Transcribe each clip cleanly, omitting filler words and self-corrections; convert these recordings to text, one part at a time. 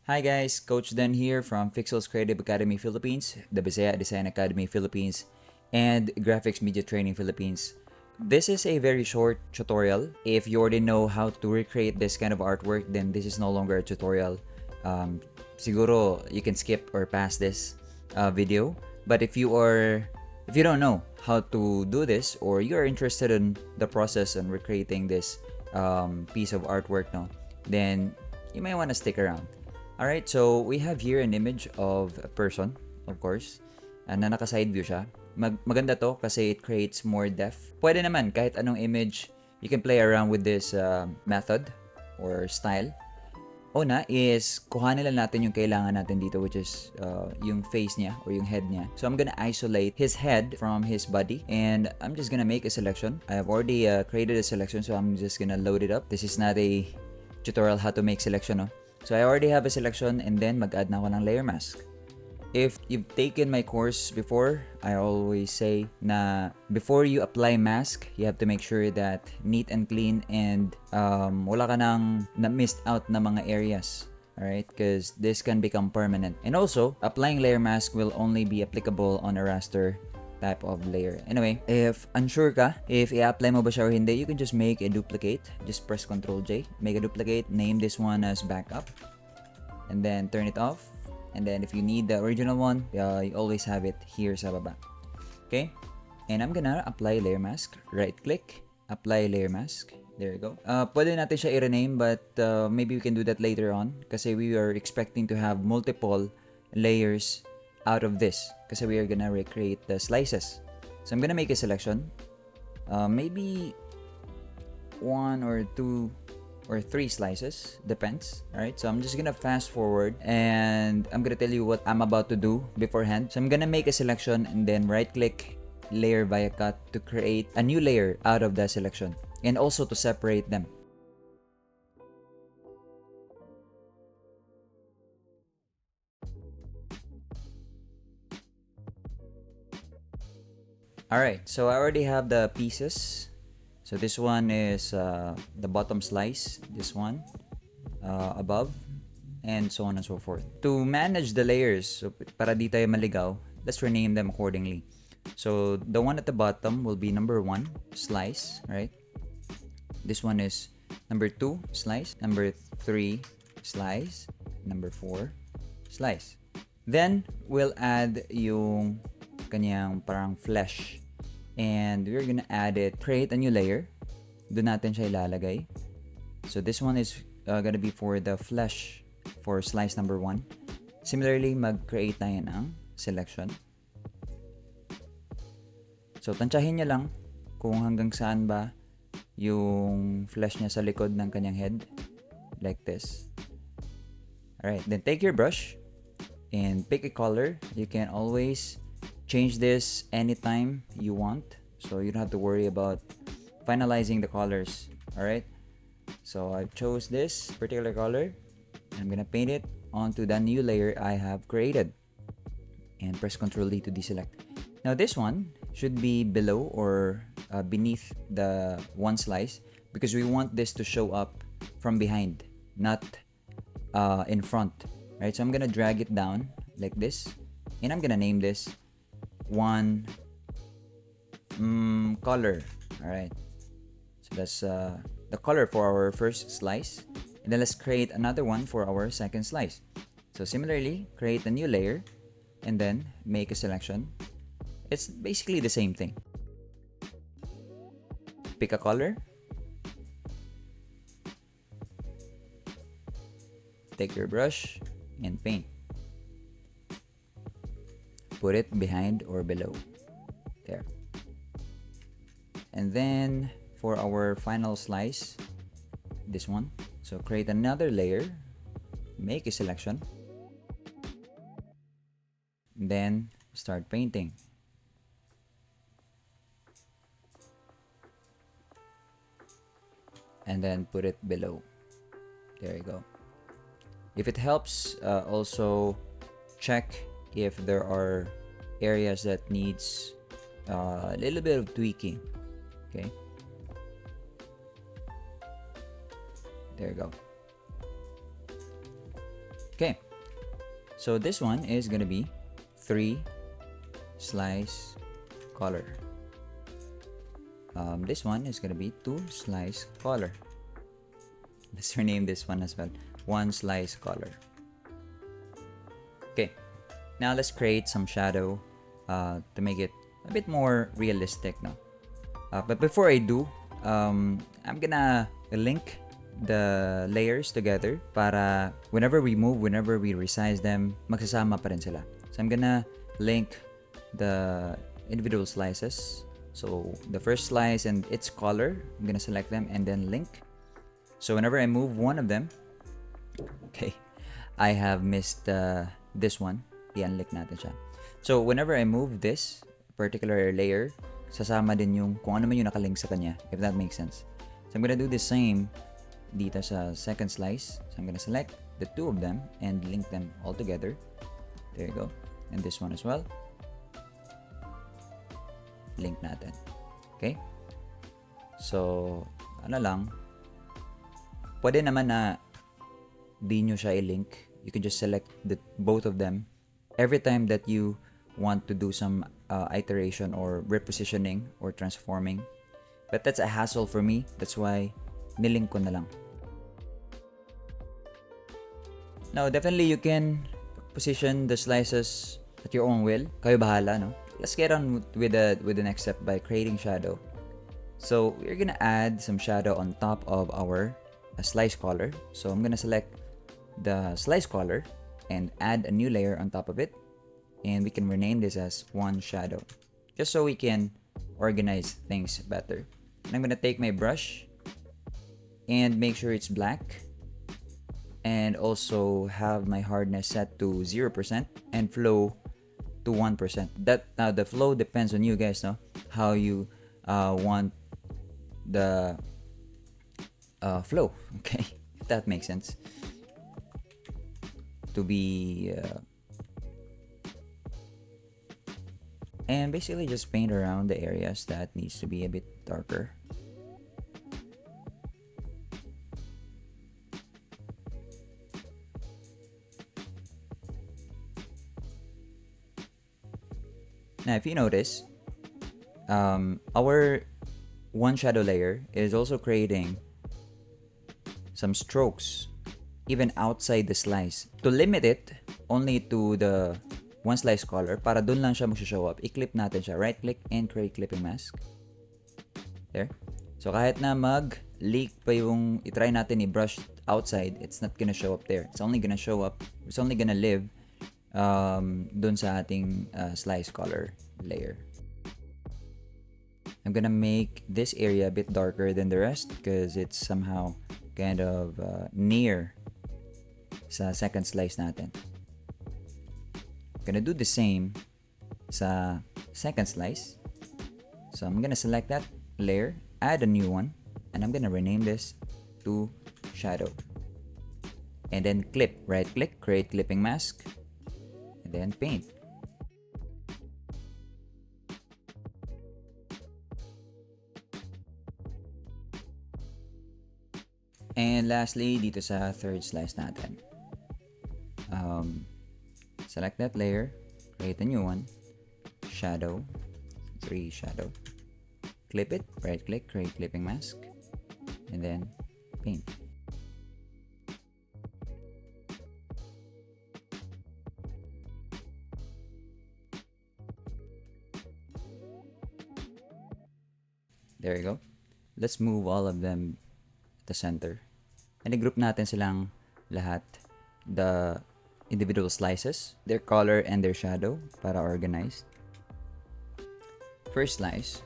Hi guys, Coach Den here from Fixels Creative Academy Philippines, the Bisaya Design Academy Philippines, and Graphics Media Training Philippines. This is a very short tutorial. If you already know how to recreate this kind of artwork, then this is no longer a tutorial. Siguro you can skip or pass this video. But if you don't know how to do this, or you're interested in the process and recreating this piece of artwork, no, then you may want to stick around. Alright, so we have here an image of a person, of course, na naka-side view siya. Maganda to kasi it creates more depth. Pwede naman, kahit anong image, you can play around with this method or style. Una is, kuhanin lang natin yung kailangan natin dito, which is yung face niya or yung head niya. So I'm gonna isolate his head from his body, and I'm just gonna make a selection. I have already created a selection, so I'm just gonna load it up. This is not a tutorial how to make selection, no? So I already have a selection, and then mag-add na ako ng layer mask. If you've taken my course before, I always say na before you apply mask, you have to make sure that neat and clean and wala ka nang na-missed out na mga areas. Alright? Because this can become permanent. And also, applying layer mask will only be applicable on a raster type of layer. Anyway, if unsure ka, if i-apply mo ba siya or hindi, you can just make a duplicate. Just press Ctrl J, make a duplicate, name this one as backup, and then turn it off. And then if you need the original one, you always have it here sa baba. Okay? And I'm gonna apply layer mask. Right click, apply layer mask. There you go. Pwede natin siya i-rename, but maybe we can do that later on kasi we are expecting to have multiple layers out of this kasi we are gonna recreate the slices. So I'm gonna make a selection, maybe 1 or 2 or 3 slices, depends. Alright, so I'm just gonna fast forward and I'm gonna tell you what I'm about to do beforehand. So I'm gonna make a selection and then right click, layer via cut to create a new layer out of the selection and also to separate them. Alright, so I already have the pieces. So this one is the bottom slice, this one above, and so on and so forth. To manage the layers, so para di tayo maligaw, let's rename them accordingly. So the one at the bottom will be number 1 slice, right? This one is number 2 slice, number 3 slice, number 4 slice. Then we'll add yung kanyang parang flesh. And we're gonna add it, create a new layer. Doon natin siya ilalagay. So this one is gonna be for the flesh for slice number 1. Similarly, mag-create tayo ng selection. So tansyahin niya lang kung hanggang saan ba yung flesh niya sa likod ng kanyang head. Like this. Alright, then take your brush and pick a color. You can always change this anytime you want, so you don't have to worry about finalizing the colors. Alright, so I chose this particular color and I'm gonna paint it onto the new layer I have created and press Ctrl D to deselect. Now this one should be below or beneath the 1 slice because we want this to show up from behind, not in front. Right, so I'm gonna drag it down like this and I'm gonna name this 1 color. Alright, so that's the color for our first slice, and then let's create another one for our second slice. So similarly, create a new layer and then make a selection. It's basically the same thing. Pick a color, take your brush and paint. Put it behind or below there. And then for our final slice, this one, so create another layer, make a selection, then start painting. And then put it below. There you go. If it helps, also check if there are areas that needs a little bit of tweaking. Okay, there you go. Okay, so this one is gonna be 3 slice color. This one is gonna be 2 slice color. Let's rename this one as well. 1 slice color. Okay, now let's create some shadow to make it a bit more realistic now. But before I do, I'm gonna link the layers together para whenever we move, whenever we resize them, magsasama pa rin sila. So I'm gonna link the individual slices. So the first slice and its color, I'm gonna select them and then link. So whenever I move one of them, okay, I have missed this one. I-unlink natin siya. So whenever I move this particular layer, sasama din yung kung ano man yung nakalink sa kanya, if that makes sense. So I'm gonna do the same dito sa second slice. So I'm gonna select the two of them and link them all together. There you go. And this one as well. Link natin. Okay? So, ano lang, pwede naman na di nyo siya i-link. You can just select both of them. Every time that you want to do some iteration or repositioning or transforming. But that's a hassle for me. That's why nilink ko na lang. Now, definitely you can position the slices at your own will. Kayo bahala, no? Let's get on with the next step by creating shadow. So we're gonna add some shadow on top of our slice color. So I'm gonna select the slice color and add a new layer on top of it. And we can rename this as one shadow, just so we can organize things better. And I'm gonna take my brush and make sure it's black, and also have my hardness set to 0% and flow to 1%. That now the flow depends on you guys, no? How you want the flow, okay? If that makes sense. To be and basically just paint around the areas that needs to be a bit darker. Now, if you notice, our one shadow layer is also creating some strokes even outside the slice. To limit it only to the one slice color, para dun lang siya mag-show up, i-clip natin siya. Right click and create clipping mask. There. So kahit na mag-leak pa yung i-try natin i-brush outside, it's not gonna show up there. It's only gonna show up, it's only gonna live dun sa ating slice color layer. I'm gonna make this area a bit darker than the rest because it's somehow kind of near sa second slice natin. Gonna do the same sa second slice. So I'm gonna select that layer, add a new one, and I'm gonna rename this to shadow. And then clip, right click, create clipping mask, and then paint. And lastly, dito sa third slice natin. Select that layer, create a new one, shadow, 3 shadow, clip it, right click, create clipping mask, and then paint. There you go. Let's move all of them to center. And i-group natin silang lahat, the individual slices, their color and their shadow para organized. First slice,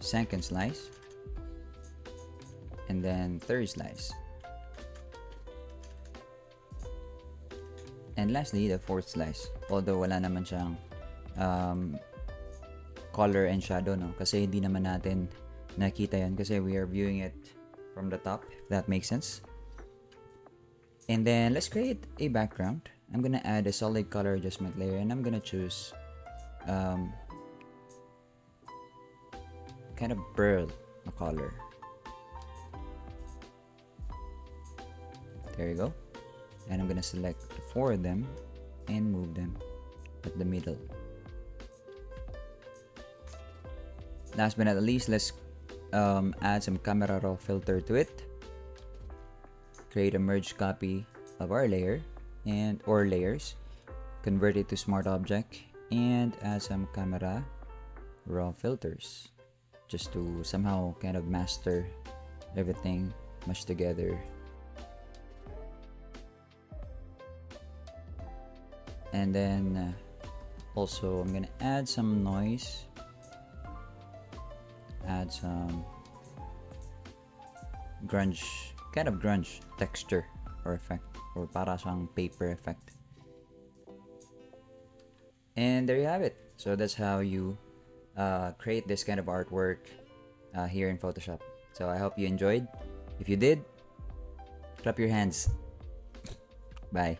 second slice, and then third slice. And lastly, the fourth slice. Although wala naman siyang color and shadow, no? Kasi hindi naman natin nakita yan kasi we are viewing it from the top, if that makes sense. And then let's create a background. I'm gonna add a solid color adjustment layer, and I'm gonna choose kind of pearl color. There you go. And I'm gonna select the 4 of them and move them at the middle. Last but not least, let's add some camera raw filter to it. Create a merge copy of our layer or layers. Convert it to smart object and add some camera raw filters just to somehow kind of master everything much together. And then also I'm gonna add some noise, add some grunge, kind of grunge texture or effect, or para siyang paper effect. And there you have it. So that's how you create this kind of artwork here in Photoshop. So I hope you enjoyed. If you did, clap your hands. Bye.